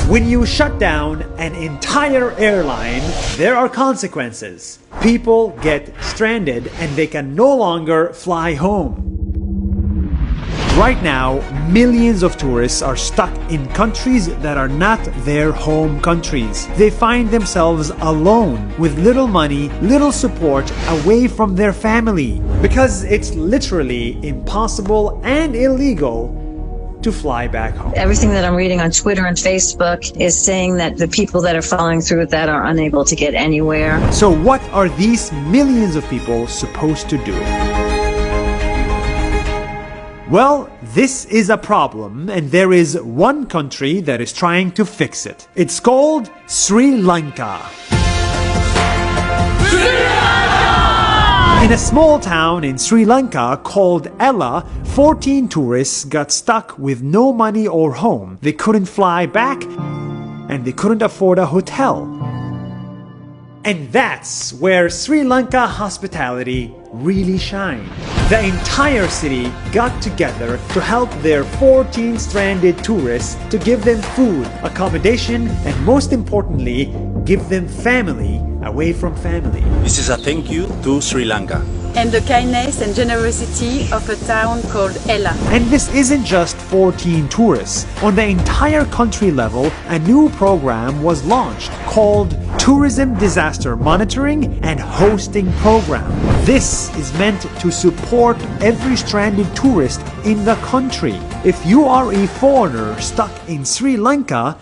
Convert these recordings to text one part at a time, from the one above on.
When you shut down an entire airline, there are consequences. People get stranded and they can no longer fly home. Right now, millions of tourists are stuck in countries that are not their home countries. They find themselves alone with little money, little support, away from their family, because it's literally impossible and illegal to fly back home. Everything that I'm reading on Twitter and Facebook is saying that the people that are following through with that are unable to get anywhere. So what are these millions of people supposed to do? Well, this is a problem, and there is one country that is trying to fix it. It's called Sri Lanka. In a small town in Sri Lanka called Ella, 14 tourists got stuck with no money or home. They couldn't fly back, and they couldn't afford a hotel. And that's where Sri Lanka hospitality really shined. The entire city got together to help their 14 stranded tourists, to give them food, accommodation, and most importantly, give them family away from family. This is a thank you to Sri Lanka and the kindness and generosity of a town called Ella. And this isn't just 14 tourists. On the entire country level, a new program was launched called Tourism Disaster Monitoring and Hosting Program. This is meant to support every stranded tourist in the country. If you are a foreigner stuck in Sri Lanka,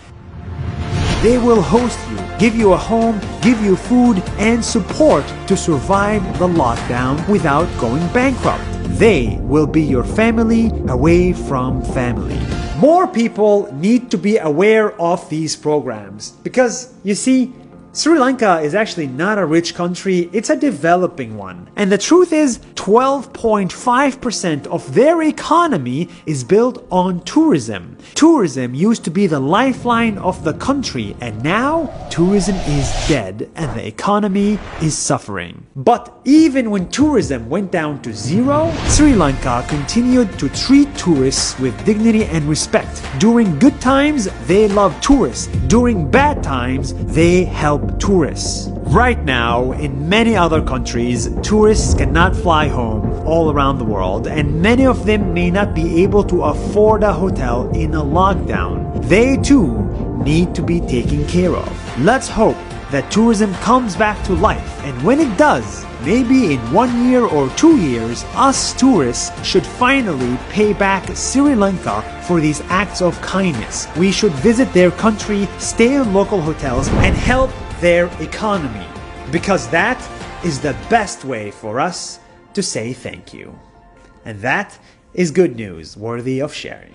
they will host you, give you a home, give you food and support to survive the lockdown without going bankrupt. They will be your family away from family. More people need to be aware of these programs because, you see, Sri Lanka is actually not a rich country, it's a developing one. And the truth is, 12.5% of their economy is built on tourism. Tourism used to be the lifeline of the country, and now tourism is dead and the economy is suffering. But even when tourism went down to zero, Sri Lanka continued to treat tourists with dignity and respect. During good times, they love tourists. During bad times, they help tourists. Right now, in many other countries, tourists cannot fly home all around the world, and many of them may not be able to afford a hotel in a lockdown. They too need to be taken care of. Let's hope that tourism comes back to life, and when it does, maybe in 1 year or 2 years, us tourists should finally pay back Sri Lanka for these acts of kindness. We should visit their country, stay in local hotels, and help their economy, because that is the best way for us to say thank you. And that is good news worthy of sharing.